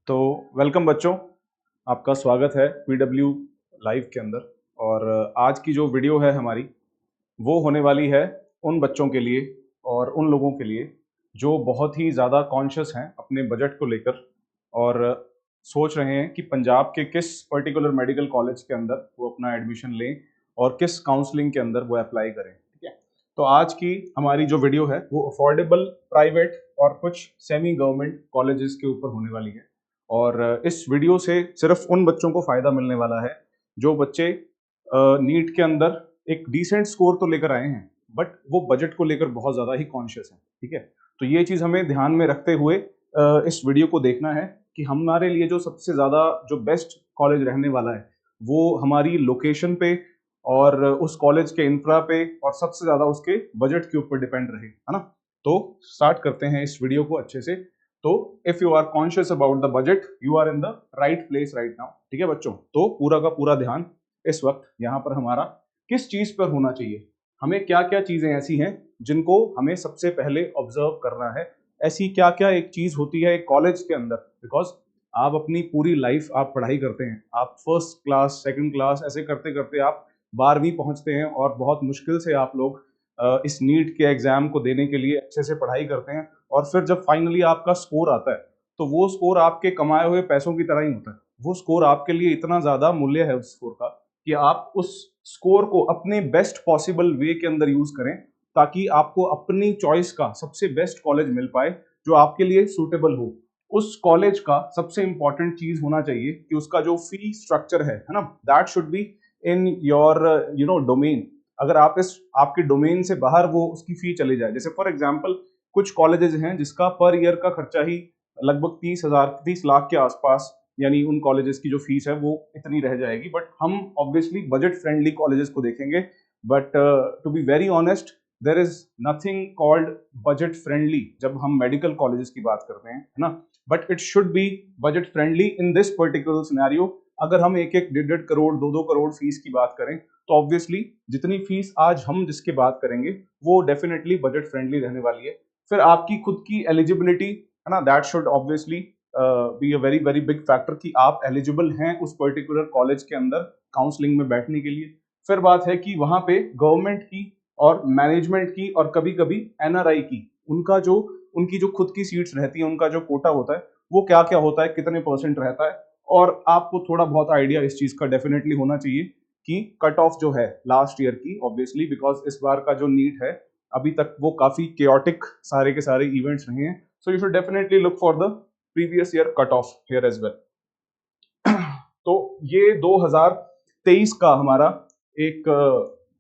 तो वेलकम बच्चों, आपका स्वागत है पीडब्ल्यू लाइव के अंदर। और आज की जो वीडियो है हमारी वो होने वाली है उन बच्चों के लिए और उन लोगों के लिए जो बहुत ही ज़्यादा कॉन्शियस हैं अपने बजट को लेकर और सोच रहे हैं कि पंजाब के किस पर्टिकुलर मेडिकल कॉलेज के अंदर वो अपना एडमिशन लें और किस काउंसलिंग के अंदर वो अप्लाई करें। ठीक है, तो आज की हमारी जो वीडियो है वो अफोर्डेबल प्राइवेट और कुछ सेमी गवर्नमेंट कॉलेजेस के ऊपर होने वाली है। और इस वीडियो से सिर्फ उन बच्चों को फायदा मिलने वाला है जो बच्चे नीट के अंदर एक डिसेंट स्कोर तो लेकर आए हैं बट वो बजट को लेकर बहुत ज़्यादा ही कॉन्शियस हैं। ठीक है, तो ये चीज़ हमें ध्यान में रखते हुए इस वीडियो को देखना है कि हमारे लिए जो सबसे ज़्यादा जो बेस्ट कॉलेज रहने वाला है वो हमारी लोकेशन पे और उस कॉलेज के इंफ्रा पे और सबसे ज़्यादा उसके बजट के ऊपर डिपेंड रहे, है ना। तो स्टार्ट करते हैं इस वीडियो को अच्छे से। तो if you are conscious about the budget you are in the right place right now. ठीक है बच्चों, तो पूरा का पूरा ध्यान इस वक्त यहाँ पर हमारा किस चीज पर होना चाहिए। हमें क्या क्या चीजें ऐसी हैं जिनको हमें सबसे पहले ऑब्जर्व करना है। ऐसी क्या क्या एक चीज होती है एक कॉलेज के अंदर, बिकॉज आप अपनी पूरी लाइफ आप पढ़ाई करते हैं, आप फर्स्ट क्लास सेकंड क्लास ऐसे करते करते आप 12वीं पहुंचते हैं और बहुत मुश्किल से आप लोग इस नीट के एग्जाम को देने के लिए अच्छे से पढ़ाई करते हैं और फिर जब फाइनली आपका स्कोर आता है तो वो स्कोर आपके कमाए हुए पैसों की तरह ही होता है। वो स्कोर आपके लिए इतना ज्यादा मूल्य है उस स्कोर का कि आप उस स्कोर को अपने बेस्ट पॉसिबल वे के अंदर यूज करें ताकि आपको अपनी चॉइस का सबसे बेस्ट कॉलेज मिल पाए जो आपके लिए सूटेबल हो। उस कॉलेज का सबसे इंपॉर्टेंट चीज होना चाहिए कि उसका जो फी स्ट्रक्चर है ना, that should be in your domain. अगर आप इस आपके डोमेन से बाहर वो उसकी फी चली जाए, जैसे फॉर एग्जांपल कुछ कॉलेजेस हैं जिसका पर ईयर का खर्चा ही लगभग 30 लाख के आसपास, यानी उन कॉलेजेस की जो फीस है वो इतनी रह जाएगी। बट हम ऑब्वियसली बजट फ्रेंडली कॉलेजेस को देखेंगे। But to be very honest there is nothing called budget friendly जब हम मेडिकल कॉलेजेस की बात करते हैं, है ना। But it should be budget friendly in this particular scenario. अगर हम एक एक 1.5 करोड़ 2-2 करोड़ फीस की बात करें तो ऑब्वियसली जितनी फीस आज हम जिसके बात करेंगे वो डेफिनेटली बजट फ्रेंडली रहने वाली है। फिर आपकी खुद की एलिजिबिलिटी, है ना, that should obviously be a very very big factor कि आप एलिजिबल हैं उस पर्टिकुलर कॉलेज के अंदर काउंसलिंग में बैठने के लिए। फिर बात है कि वहां पे गवर्नमेंट की और मैनेजमेंट की और कभी कभी एनआरआई की उनकी जो खुद की सीट्स रहती हैं, उनका जो कोटा होता है वो क्या क्या होता है, कितने परसेंट रहता है। और आपको थोड़ा बहुत आइडिया इस चीज का डेफिनेटली होना चाहिए कि कट ऑफ जो है लास्ट ईयर की, ऑब्वियसली बिकॉज इस बार का जो नीट है अभी तक वो काफी केओटिक सारे के सारे इवेंट्स रहे हैं। So you should definitely look for the previous year cut off here as well. तो ये 2023 का हमारा एक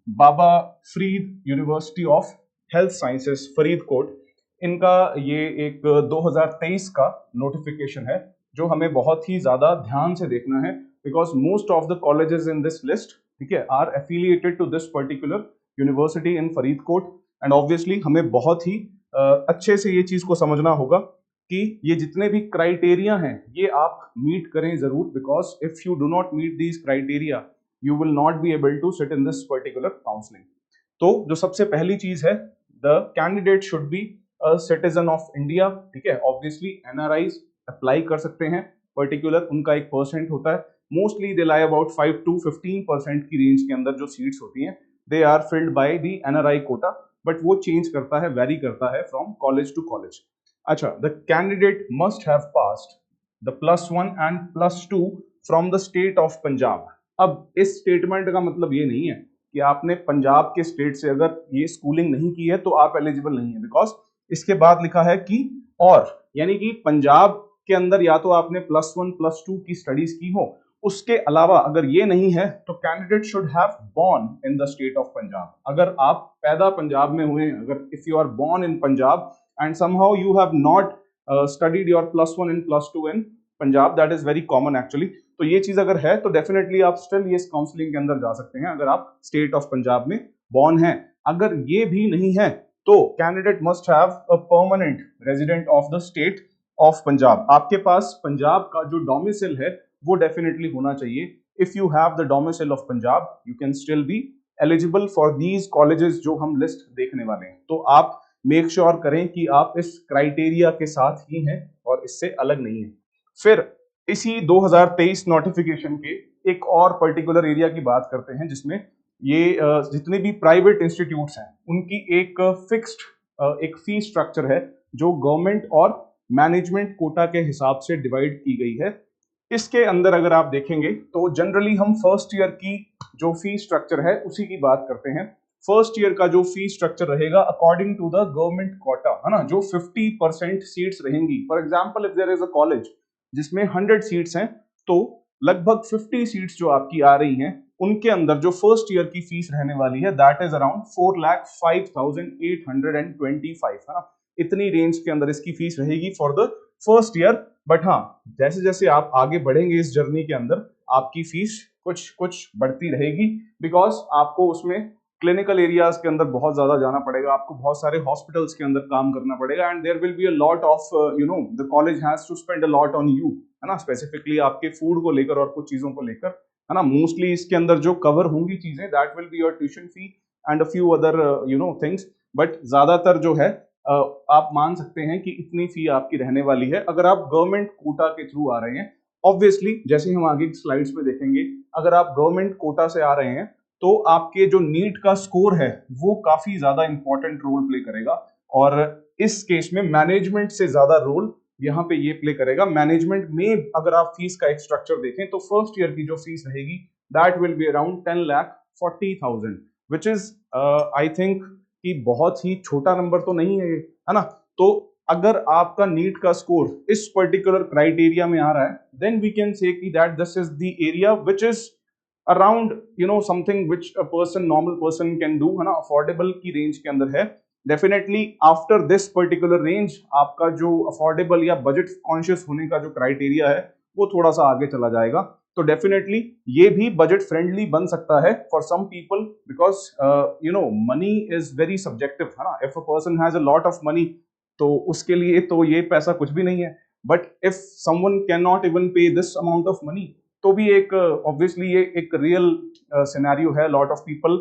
Baba Farid University of Health Sciences Faridkot, इनका ये एक 2023 का नोटिफिकेशन है जो हमें बहुत ही ज्यादा ध्यान से देखना है because most of the colleges in this list, ठीक है, are affiliated to this particular university in Faridkot. And obviously हमें बहुत ही अच्छे से ये चीज को समझना होगा कि ये जितने भी क्राइटेरिया हैं ये आप मीट करें जरूर, because if you do not meet these criteria you will not be able to sit in this particular counselling. तो जो सबसे पहली चीज है, the candidate should be a citizen of India. ठीक है, ऑब्वियसली एनआरआईज अप्लाई कर सकते हैं, पर्टिकुलर उनका एक परसेंट होता है, mostly they lie about 5 to 15% की रेंज के अंदर जो सीट्स होती हैं they are filled by the NRI quota. But वो चेंज करता है, वेरी करता है फ्रॉम कॉलेज टू कॉलेज। अच्छा, the candidate must have passed the +1 and +2 from the state of Punjab. अब इस स्टेटमेंट का मतलब ये नहीं है कि आपने पंजाब के स्टेट से अगर ये स्कूलिंग नहीं की है तो आप एलिजिबल नहीं है, बिकॉज इसके बाद लिखा है कि और, यानी कि पंजाब के अंदर या तो आपने +1 +2 की स्टडीज की हो, उसके अलावा अगर ये नहीं है तो candidate should have born in the state of Punjab. अगर आप पैदा पंजाब में हुए, अगर if you are born in Punjab and somehow you have not studied your +1 and +2 in Punjab, that is very common actually। तो ये चीज अगर है तो डेफिनेटली आप स्टिल ये काउंसलिंग के अंदर जा सकते हैं अगर आप स्टेट ऑफ पंजाब में बॉर्न हैं। अगर ये भी नहीं है तो candidate must have a permanent resident of the state of Punjab. आपके पास पंजाब का जो डोमिसाइल है वो डेफिनेटली होना चाहिए। If you have the domicile of Punjab you can still be eligible for these colleges जो हम लिस्ट देखने वाले हैं। तो आप मेक श्योर करें कि आप इस क्राइटेरिया के साथ ही हैं और इससे अलग नहीं है। फिर इसी 2023 नोटिफिकेशन के एक और पर्टिकुलर एरिया की बात करते हैं, जिसमें ये जितने भी प्राइवेट इंस्टीट्यूट्स हैं उनकी एक फिक्स्ड एक फी स्ट्रक्चर है जो गवर्नमेंट और मैनेजमेंट कोटा के हिसाब से डिवाइड की गई है। इसके अंदर अगर आप देखेंगे तो जनरली हम फर्स्ट ईयर की जो फी स्ट्रक्चर है उसी की बात करते हैं। फर्स्ट ईयर का जो फी स्ट्रक्चर रहेगा according to the government quota, है ना, जो 50% सीट्स रहेंगी। For example if there is a college जिसमें 100 सीट्स हैं, तो लगभग 50 सीट्स जो आपकी आ रही हैं उनके अंदर जो फर्स्ट ईयर की फीस रहने वाली है दैट इज अराउंड 4,05,825, है ना। इतनी रेंज के अंदर इसकी फीस रहेगी for the first year. But हाँ, जैसे जैसे आप आगे बढ़ेंगे इस जर्नी के अंदर आपकी फीस कुछ कुछ बढ़ती रहेगी, बिकॉज आपको उसमें क्लिनिकल एरियाज के अंदर बहुत ज्यादा जाना पड़ेगा, आपको बहुत सारे हॉस्पिटल्स के अंदर काम करना पड़ेगा, and there will be a lot of the college has to spend a lot on you, है ना, स्पेसिफिकली आपके फूड को लेकर और कुछ चीजों को लेकर, है ना। मोस्टली इसके अंदर जो कवर होंगी चीजें that will be your tuition fee and a few other things, but ज्यादातर जो है आप मान सकते हैं कि इतनी फी आपकी रहने वाली है अगर आप गवर्नमेंट कोटा के थ्रू आ रहे हैं। ऑब्वियसली जैसे हम आगे स्लाइड्स में देखेंगे, अगर आप गवर्नमेंट कोटा से आ रहे हैं तो आपके जो नीट का स्कोर है वो काफी ज्यादा इंपॉर्टेंट रोल प्ले करेगा, और इस केस में मैनेजमेंट से ज्यादा रोल यहाँ पे ये प्ले करेगा। मैनेजमेंट में अगर आप फीस का एक स्ट्रक्चर देखें तो फर्स्ट ईयर की जो फीस रहेगी that will be around 10,40,000, which is I think कि बहुत ही छोटा नंबर तो नहीं है ये, है ना। तो अगर आपका नीट का स्कोर इस पर्टिकुलर क्राइटेरिया में आ रहा है देन वी कैन से कि that this is the area which is around something which a person normal person can do, है ना, अफोर्डेबल की रेंज के अंदर है। Definitely after this particular range आपका जो अफोर्डेबल या बजट कॉन्शियस होने का जो क्राइटेरिया है वो थोड़ा सा आगे चला जाएगा। तो डेफिनेटली ये भी बजट फ्रेंडली बन सकता है for some people, because money is very subjective, है ना। If a person has a lot of money तो उसके लिए तो ये पैसा कुछ भी नहीं है, but if someone can not even पे दिस अमाउंट ऑफ मनी तो भी एक ऑब्वियसली ये एक रियल सिनेरियो है। Lot of people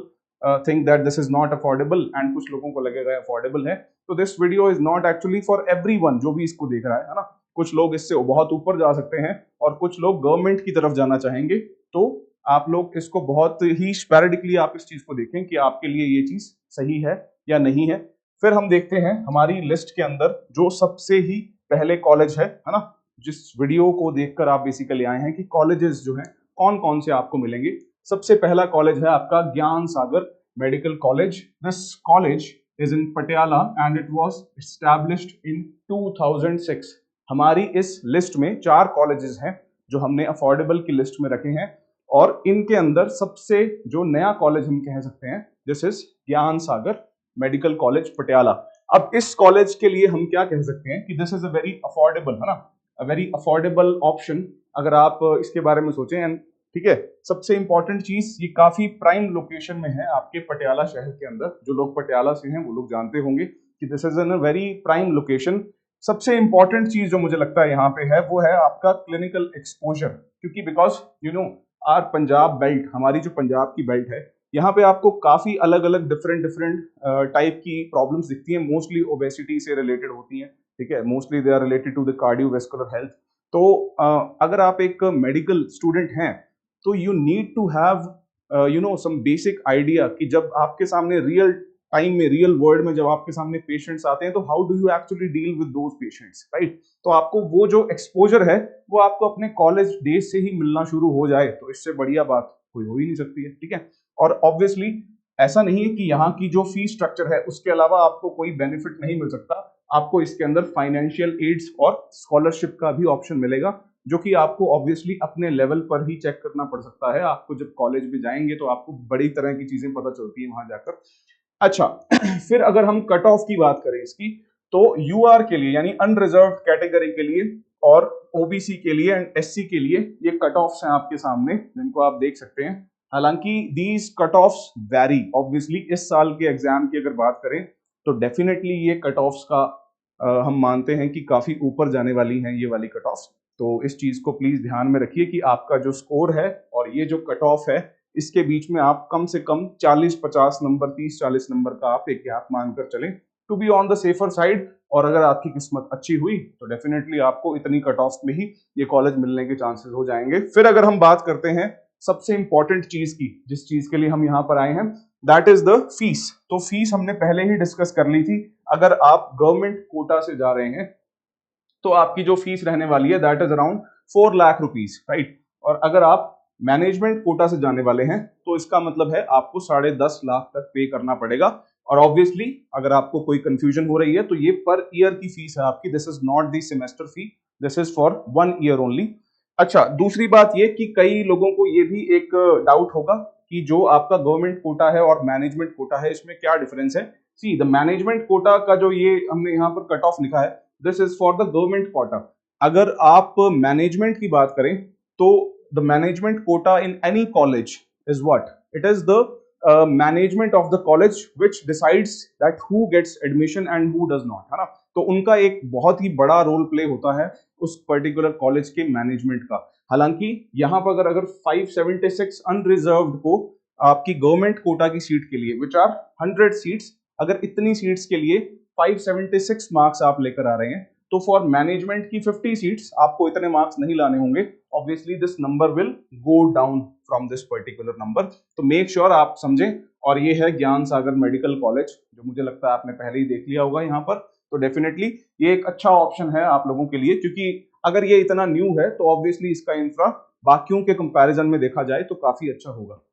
think that this is not affordable and कुछ लोगों को लगेगा अफोर्डेबल है। तो this video is not actually for everyone जो भी इसको देख रहा है ना। कुछ लोग इससे बहुत ऊपर जा सकते हैं और कुछ लोग गवर्नमेंट की तरफ जाना चाहेंगे, तो आप लोग इसको बहुत ही स्पैरेडिकली आप इस चीज को देखें कि आपके लिए ये चीज सही है या नहीं है। फिर हम देखते हैं हमारी लिस्ट के अंदर जो सबसे ही पहले कॉलेज है ना, जिस वीडियो को देखकर आप बेसिकली आए हैं कि कॉलेजेस जो हैं कौन कौन से आपको मिलेंगे। सबसे पहला कॉलेज है आपका Gyan Sagar medical college. This college is in Patiala and it was established in 2006। हमारी इस लिस्ट में 4 कॉलेजेस हैं जो हमने अफोर्डेबल की लिस्ट में रखे हैं, और इनके अंदर सबसे जो नया कॉलेज हम कह सकते हैं दिस इज ज्ञान सागर मेडिकल कॉलेज पटियाला। अब इस कॉलेज के लिए हम क्या कह सकते हैं कि this is a very affordable, है ना, अ वेरी अफोर्डेबल ऑप्शन अगर आप इसके बारे में सोचें। एंड ठीक है, सबसे इंपॉर्टेंट चीज ये काफी प्राइम लोकेशन में है आपके पटियाला शहर के अंदर। जो लोग पटियाला से हैं वो लोग जानते होंगे कि this is in a very prime location. सबसे इंपॉर्टेंट चीज जो मुझे लगता है यहाँ पे है वो है आपका क्लिनिकल एक्सपोजर, क्योंकि बिकॉज आर पंजाब बेल्ट, हमारी जो पंजाब की बेल्ट है, यहाँ पे आपको काफी अलग अलग डिफरेंट डिफरेंट टाइप की प्रॉब्लम्स दिखती हैं, मोस्टली ओबेसिटी से रिलेटेड होती हैं। ठीक है, mostly they are related to the cardiovascular health. तो अगर आप एक मेडिकल स्टूडेंट हैं तो you need to have some basic idea कि जब आपके सामने रियल टाइम में, रियल वर्ल्ड में जब आपके सामने पेशेंट्स आते हैं तो how do you actually deal with those patients, right. तो आपको वो जो एक्सपोजर है वो आपको अपने कॉलेज डेज से ही मिलना शुरू हो जाए तो इससे बढ़िया बात कोई हो ही नहीं सकती है। ठीक है, और ऑब्वियसली ऐसा नहीं है कि यहाँ की जो फीस स्ट्रक्चर है उसके अलावा आपको कोई बेनिफिट नहीं मिल सकता। आपको इसके अंदर फाइनेंशियल एड्स और स्कॉलरशिप का भी ऑप्शन मिलेगा, जो कि आपको ऑब्वियसली अपने लेवल पर ही चेक करना पड़ सकता है। आपको जब कॉलेज में जाएंगे तो आपको बड़ी तरह की चीजें पता चलती है वहां जाकर। अच्छा, फिर अगर हम कट ऑफ की बात करें इसकी, तो यूआर के लिए यानी अनरिजर्व कैटेगरी के लिए और ओबीसी के लिए एंड एससी के लिए ये कट ऑफ्स हैं आपके सामने जिनको आप देख सकते हैं। हालांकि these cut offs vary obviously. इस साल के एग्जाम की अगर बात करें तो डेफिनेटली ये कट ऑफ्स का हम मानते हैं कि काफी ऊपर जाने वाली हैं ये वाली कट ऑफ्स। तो इस चीज को प्लीज ध्यान में रखिए कि आपका जो स्कोर है और ये जो कट ऑफ है इसके बीच में आप कम से कम 40-50 नंबर, 30-40 नंबर का आप एक गैप मानकर चलें to be on the safer side. और अगर आपकी किस्मत अच्छी हुई तो डेफिनेटली आपको इतनी कट ऑफ में ही ये कॉलेज मिलने के चांसेस हो जाएंगे। फिर अगर हम बात करते हैं सबसे इंपॉर्टेंट चीज की, जिस चीज के लिए हम यहाँ पर आए हैं, दैट इज द फीस। तो फीस हमने पहले ही डिस्कस कर ली थी। अगर आप गवर्नमेंट कोटा से जा रहे हैं तो आपकी जो फीस रहने वाली है that is around 4 lakh rupees, right. और अगर आप मैनेजमेंट कोटा से जाने वाले हैं तो इसका मतलब है आपको 10.5 लाख तक पे करना पड़ेगा। और ऑब्वियसली अगर आपको कोई कंफ्यूजन हो रही है तो ये पर ईयर की फीस है आपकी, this is not the semester fee, this is for 1 year only. अच्छा, दूसरी बात ये कि कई लोगों को ये भी एक डाउट होगा कि जो आपका गवर्नमेंट कोटा है और मैनेजमेंट कोटा है इसमें क्या डिफरेंस है। सी, द मैनेजमेंट कोटा का जो ये हमने यहाँ पर कट ऑफ लिखा है, this is for the government quota. अगर आप मैनेजमेंट की बात करें तो the management quota in any college is what, it is the management of the college which decides that who gets admission and who does not, है ना। तो उनका एक बहुत ही बड़ा रोल प्ले होता है उस पर्टिकुलर कॉलेज के मैनेजमेंट का। हालांकि यहाँ पर अगर 576 अनरिजर्व्ड को आपकी गवर्नमेंट कोटा की सीट के लिए, विच आर 100 सीट्स, अगर इतनी सीट्स के लिए 576 मार्क्स आप लेकर आ रहे हैं तो फॉर मैनेजमेंट की 50 सीट्स आपको इतने मार्क्स नहीं लाने होंगे। Obviously this number will go down from this particular number. तो मेक श्योर आप समझें। और ये है ज्ञान सागर मेडिकल कॉलेज, जो मुझे लगता है आपने पहले ही देख लिया होगा यहाँ पर। तो डेफिनेटली ये एक अच्छा ऑप्शन है आप लोगों के लिए, क्योंकि अगर ये इतना न्यू है तो ऑब्वियसली इसका इंफ्रा बाकियों के कंपैरिजन में देखा जाए तो काफी अच्छा होगा।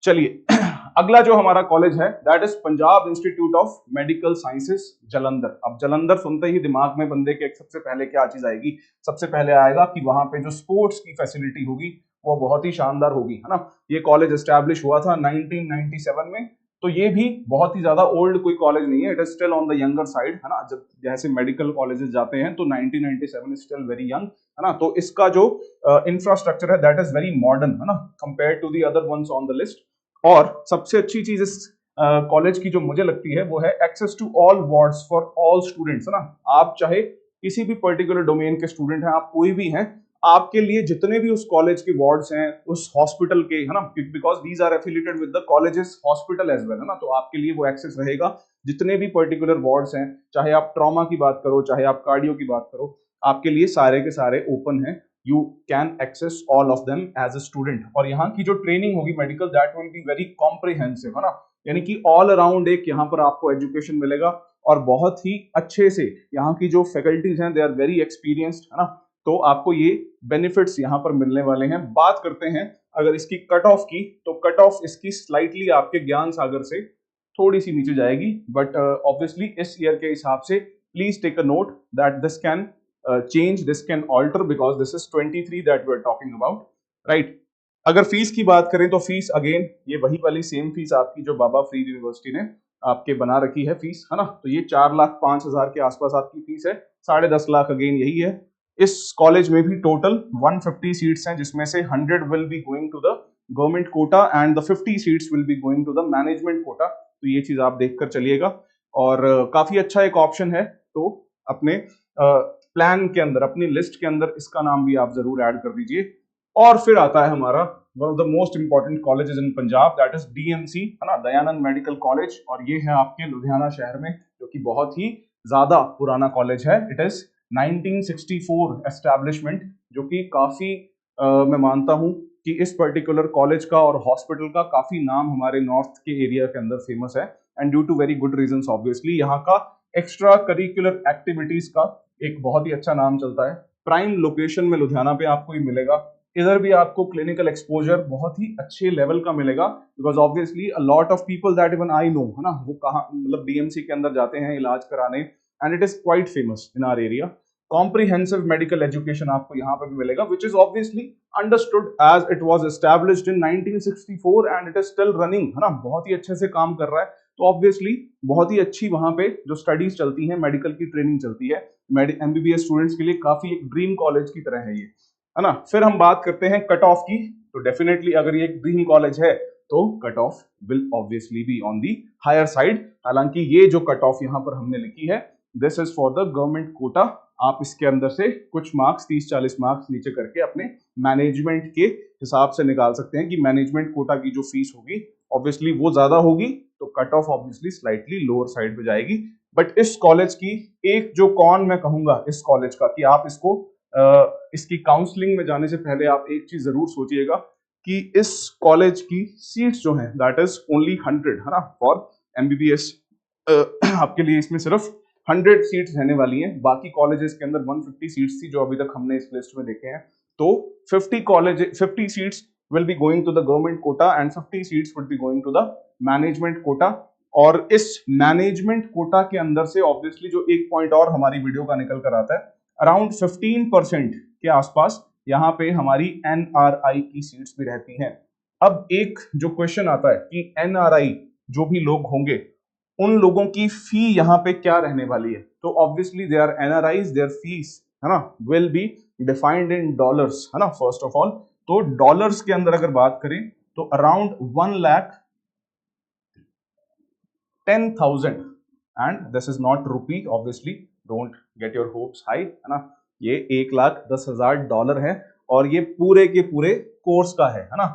चलिए अगला जो हमारा कॉलेज है that is Punjab institute of medical sciences Jalandhar. अब जलंधर सुनते ही दिमाग में बंदे के सबसे पहले क्या चीज आएगी? सबसे पहले आएगा कि वहां पे जो स्पोर्ट्स की फैसिलिटी होगी वो बहुत ही शानदार होगी, है ना। ये कॉलेज एस्टैब्लिश हुआ था 1997 में। तो ये भी बहुत ही ज्यादा ओल्ड कोई कॉलेज नहीं है, it is still on the younger side, है ना। जब जैसे मेडिकल कॉलेजेस जाते हैं तो 1997 इज स्टिल वेरी यंग, है ना। तो इसका जो इंफ्रास्ट्रक्चर है दैट इज वेरी मॉडर्न, है ना, compare to the other ones on the list. और सबसे अच्छी चीज इस कॉलेज की जो मुझे लगती है वो है access to all wards for all students, है ना। आप चाहे किसी भी पर्टिकुलर डोमेन के स्टूडेंट हैं, आप कोई भी हैं, आपके लिए जितने भी उस कॉलेज के वार्ड्स हैं, उस हॉस्पिटल के, है ना, because these are affiliated with the colleges hospital as well, है ना। तो आपके लिए वो एक्सेस रहेगा। जितने भी पर्टिकुलर वार्ड्स हैं, चाहे आप ट्रॉमा की बात करो, चाहे आप कार्डियो की बात करो, आपके लिए सारे के सारे ओपन हैं। You can access all of them as a student। और यहाँ की जो ट्रेनिंग होगी medical, that will be very comprehensive, है ना। यानी कि ऑल अराउंड एक यहाँ पर आपको एजुकेशन मिलेगा और बहुत ही अच्छे से यहाँ की जो फैकल्टीज हैं दे आर वेरी एक्सपीरियंस्ड, है ना। तो आपको ये बेनिफिट्स यहाँ पर मिलने वाले हैं। बात करते हैं अगर इसकी कट ऑफ की, तो कट ऑफ इसकी स्लाइटली आपके ज्ञान सागर से थोड़ी सी नीचे जाएगी, बट ऑब्वियसली इस ईयर के हिसाब से please take a note that this can change, this can alter because this is 23 that we are talking about, right। अगर फीस की बात करें तो फीस अगेन ये वही वाली सेम फीस आपकी जो बाबा फ्री यूनिवर्सिटी ने आपके बना रखी है फीस, है ना। तो ये 4,05,000 के आसपास आपकी फीस है। 10.5 लाख अगेन यही है। इस कॉलेज में भी टोटल 150 सीट्स हैं, जिसमें से 100 will be going to the government quota and the 50 seats will be going to the management quota. तो ये चीज आप देखकर चलिएगा और काफी अच्छा एक ऑप्शन है। तो अपने प्लान के अंदर, अपनी लिस्ट के अंदर इसका नाम भी आप जरूर ऐड कर दीजिए। और फिर आता है हमारा one of the most important colleges in Punjab, that is DMC, है ना, दयानंद मेडिकल कॉलेज। और ये है आपके लुधियाना शहर में, जो कि बहुत ही ज्यादा पुराना कॉलेज है। इट इज 1964 एस्टैब्लिशमेंट, जो कि काफी मैं मानता हूं कि इस पर्टिकुलर कॉलेज का और हॉस्पिटल का काफी नाम हमारे नॉर्थ के एरिया के अंदर फेमस है, and due to very good reasons. Obviously यहाँ का एक्स्ट्रा करिकुलर एक्टिविटीज का एक बहुत ही अच्छा नाम चलता है। प्राइम लोकेशन में लुधियाना पे आपको ये मिलेगा। इधर भी आपको क्लिनिकल एक्सपोजर बहुत ही अच्छे लेवल का मिलेगा, because obviously a lot of people that even I know, है ना, वो कहाँ मतलब डीएमसी के अंदर जाते हैं इलाज कराने, and it is quite famous in our area. Comprehensive medical education आपको यहाँ पे भी मिलेगा, which is obviously understood as it was established in 1964 and it is still running, है ना, बहुत ही अच्छे से काम कर रहा है। तो ऑब्वियसली बहुत ही अच्छी वहां पे जो स्टडीज चलती हैं, मेडिकल की ट्रेनिंग चलती है, एमबीबीएस स्टूडेंट्स के लिए काफी एक ड्रीम कॉलेज की तरह है ये, है ना। फिर हम बात करते हैं कट ऑफ की। तो डेफिनेटली अगर ये एक ड्रीम कॉलेज है तो cut off will obviously be on the higher side. हालांकि ये जो कट ऑफ यहाँ पर हमने लिखी है, this is for the government quota. आप इसके अंदर से कुछ मार्क्स, 30-40 मार्क्स नीचे करके अपने मैनेजमेंट के हिसाब से निकाल सकते हैं कि मैनेजमेंट कोटा की जो फीस होगी ऑब्वियसली वो ज्यादा होगी, तो cut of obviously slightly lower side पे जाएगी। बट इस कॉलेज की एक जो कॉन मैं कहूंगा इस कॉलेज का, कि आप इसको इसकी काउंसलिंग में जाने से पहले आप एक चीज जरूर सोचिएगा कि इस कॉलेज की सीट्स जो हैं दैट इज ओनली 100, है ना, फॉर एमबीबीएस। आपके लिए इसमें सिर्फ 100 सीट्स रहने वाली हैं। बाकी कॉलेजेस के अंदर 150 सीट्स थी जो अभी तक हमने इस लिस्ट में देखे हैं। तो 50 seats will be going to the government quota and 50 seats would be going to the management quota। और इस मैनेजमेंट कोटा के अंदर से ऑब्वियसली जो एक पॉइंट और हमारी वीडियो का निकल कर आता है, अराउंड 15% के आसपास यहाँ पे हमारी एनआरआई की सीट्स भी रहती हैं। अब एक जो क्वेश्चन आता है कि एनआरआई जो भी लोग होंगे उन लोगों की फी यहाँ पे क्या रहने वाली है, तो obviously they are NRIs, their fees, है ना, will be defined in dollars, है ना, फर्स्ट ऑफ ऑल। तो डॉलर्स के अंदर अगर बात करें तो around 1,10,000, and this is not rupee obviously, don't get your hopes high, है ना, ये $1,10,000 है और ये पूरे के पूरे कोर्स का है ना।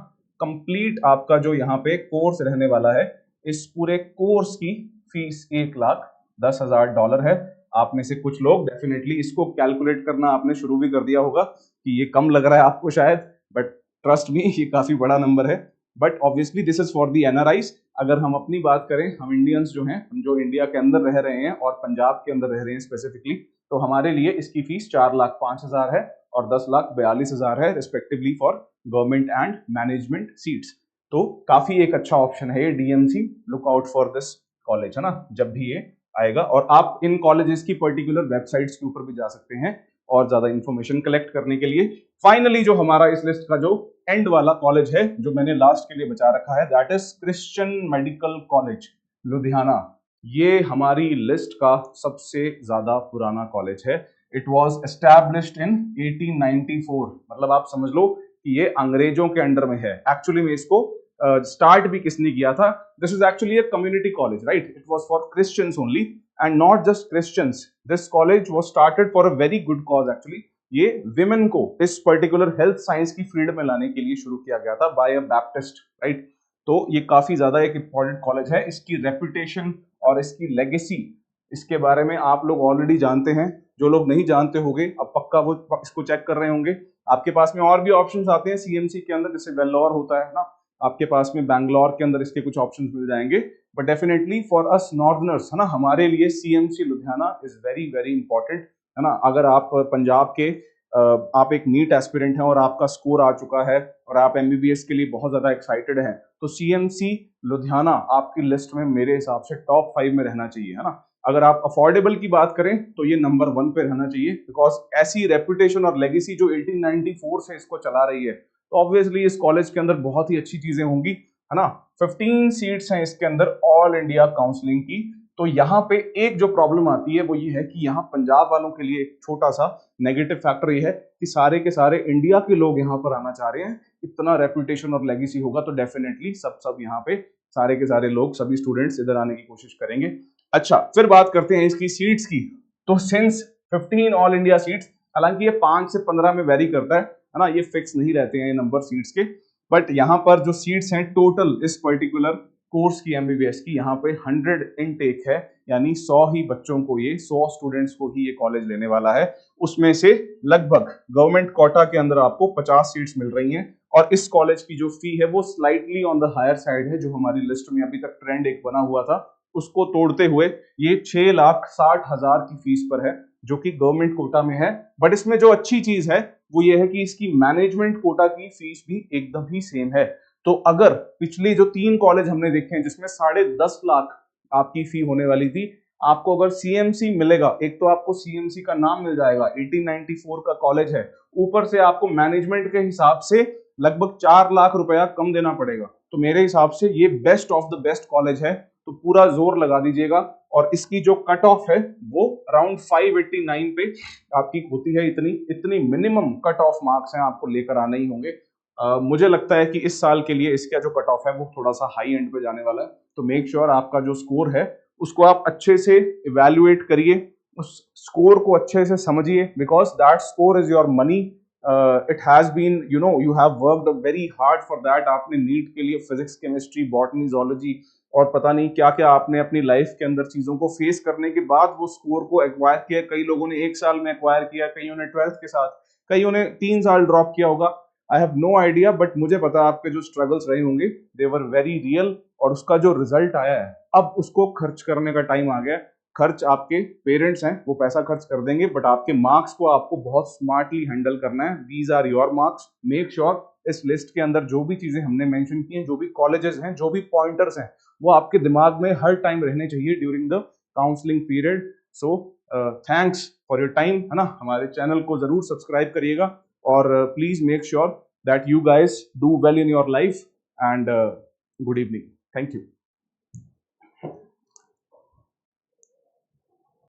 कंप्लीट आपका जो यहाँ पे कोर्स रहने वाला है, इस पूरे कोर्स की फीस $1,10,000 है। आप में से कुछ लोग डेफिनेटली इसको कैलकुलेट करना आपने शुरू भी कर दिया होगा कि ये कम लग रहा है आपको शायद, बट ट्रस्ट मी ये काफी बड़ा नंबर है। But obviously this is for the NRIs. अगर हम अपनी बात करें, हम इंडियंस जो हैं, हम जो इंडिया के अंदर रह रहे हैं और पंजाब के अंदर रह रहे हैं स्पेसिफिकली, तो हमारे लिए इसकी फीस 4,05,000 है और 10,42,000 है respectively for government and management seats. तो काफी एक अच्छा ऑप्शन है ये DMC, look out for this college, है ना, जब भी ये आएगा। और आप इन कॉलेजेस की पर्टिकुलर वेबसाइट्स के ऊपर भी जा सकते हैं और ज्यादा इंफॉर्मेशन कलेक्ट करने के लिए। फाइनली जो हमारा इस लिस्ट का जो एंड वाला कॉलेज है जो मैंने लास्ट के लिए बचा रखा है, that is Christian medical college Ludhiana. ये हमारी लिस्ट का सबसे ज्यादा पुराना कॉलेज है। इट वाज एस्टैब्लिश्ड इन 1894, मतलब आप समझ लो कि ये अंग्रेजों के अंडर में है। एक्चुअली में इसको स्टार्ट भी किसने किया था, this is actually a community college, right, it was for Christians only and not just Christians. This college was started for a very good cause actually. ये विमेन को इस पर्टिकुलर हेल्थ साइंस की field में लाने के लिए शुरू किया गया था बाय अ बैप्टिस्ट, राइट। तो ये काफी ज्यादा एक इंपॉर्टेंट कॉलेज है। इसकी रेपुटेशन और इसकी लेगेसी, इसके बारे में आप लोग ऑलरेडी जानते हैं। जो लोग नहीं जानते होंगे अब पक्का वो इसको चेक कर रहे होंगे। आपके पास में और भी ऑप्शंस आते हैं सीएमसी के अंदर, जैसे वेल्लोर होता है ना, आपके पास में बैंगलोर के अंदर इसके कुछ ऑप्शंस मिल जाएंगे। बट डेफिनेटली फॉर अस नॉर्दर्नर्स, है ना, हमारे लिए CMC Ludhiana is very very important, है ना। अगर आप पंजाब के आप एक नीट एस्पिरेंट हैं और आपका स्कोर आ चुका है और आप एमबीबीएस के लिए बहुत ज्यादा एक्साइटेड हैं, तो सीएमसी लुधियाना आपकी लिस्ट में मेरे हिसाब से टॉप 5 में रहना चाहिए, है ना। अगर आप अफोर्डेबल की बात करें तो ये नंबर 1 पे रहना चाहिए, बिकॉज ऐसी रेपुटेशन और लेगेसी जो 1894 से इसको चला रही है, तो ऑब्वियसली इस कॉलेज के अंदर बहुत ही अच्छी चीजें होंगी, है ना। 15 सीट्स हैं इसके अंदर ऑल इंडिया काउंसलिंग की। तो यहाँ पे एक जो प्रॉब्लम आती है वो ये है कि यहाँ पंजाब वालों के लिए एक छोटा सा नेगेटिव फैक्टर ये है कि सारे के सारे इंडिया के लोग यहाँ पर आना चाह रहे हैं। इतना रेपुटेशन और लेगेसी होगा तो डेफिनेटली सब यहाँ पे सारे के सारे लोग, सभी स्टूडेंट्स इधर आने की कोशिश करेंगे। अच्छा, फिर बात करते हैं इसकी सीट्स की। तो सिंस 15 ऑल इंडिया सीट्स, हालांकि ये 5 से 15 में वेरी करता है ना, ये फिक्स नहीं रहते हैं ये नंबर सीट्स के। बट यहाँ पर जो सीट्स हैं टोटल इस पर्टिकुलर कोर्स की एमबीबीएस की, यहाँ पे 100 इनटेक है, यानी 100 ही बच्चों को, ये 100 स्टूडेंट्स को ही ये कॉलेज लेने वाला है। उसमें से लगभग गवर्नमेंट कोटा के अंदर आपको 50 सीट्स मिल रही हैं। और इस कॉलेज की जो फी है वो slightly on the higher side है, जो हमारी लिस्ट में अभी तक ट्रेंड एक बना हुआ था उसको तोड़ते हुए ये 6,60,000 की फीस पर है, जो कि गवर्नमेंट कोटा में है। बट इसमें जो अच्छी चीज है वो ये है कि इसकी मैनेजमेंट कोटा की फीस भी एकदम ही सेम है। तो अगर पिछली जो 3 कॉलेज हमने देखे हैं जिसमें 10.5 लाख आपकी फी होने वाली थी, आपको अगर सीएमसी मिलेगा, एक तो आपको सीएमसी का नाम मिल जाएगा, 1894 का कॉलेज है, ऊपर से आपको मैनेजमेंट के हिसाब से लगभग 4 लाख रुपया कम देना पड़ेगा। तो मेरे हिसाब से ये best of the best college है, तो पूरा जोर लगा दीजिएगा। और इसकी जो कट ऑफ है वो अराउंड 589 पे आपकी होती है। इतनी मिनिमम कट ऑफ मार्क्स हैं, आपको लेकर आने ही होंगे। मुझे लगता है कि इस साल के लिए इसका जो कट ऑफ है वो थोड़ा सा हाई एंड पे जाने वाला है। तो मेक श्योर आपका जो स्कोर है उसको आप अच्छे से इवैल्यूएट करिए, उस स्कोर को अच्छे से समझिए, because that score is your money. It has been, you have worked very hard for that. आपने नीट के लिए फिजिक्स, केमिस्ट्री, बॉटनी, जूलॉजी और पता नहीं क्या क्या आपने अपनी लाइफ के अंदर चीजों को फेस करने के बाद वो स्कोर को एक्वायर किया। कई लोगों ने 1 साल में एक्वायर किया, कईयों ने 12th के साथ, कईयों ने 3 साल ड्रॉप किया होगा। I have no idea, but मुझे पता आपके जो स्ट्रगल्स रहे होंगे दे वर वेरी रियल, और उसका जो रिजल्ट आया है अब उसको खर्च करने का टाइम आ गया। खर्च आपके पेरेंट्स हैं, वो पैसा खर्च कर देंगे, बट आपके मार्क्स को आपको बहुत स्मार्टली हैंडल करना है। These are your marks. Make sure इस लिस्ट के अंदर जो भी चीजें हमने मेंशन की हैं, जो भी कॉलेजेस हैं, जो भी पॉइंटर्स हैं, वो आपके दिमाग में हर टाइम रहने चाहिए during the counselling period. So thanks for your time, है ना। हमारे चैनल को जरूर सब्सक्राइब करिएगा, और please make sure that you guys do well in your life, and good evening. Thank you.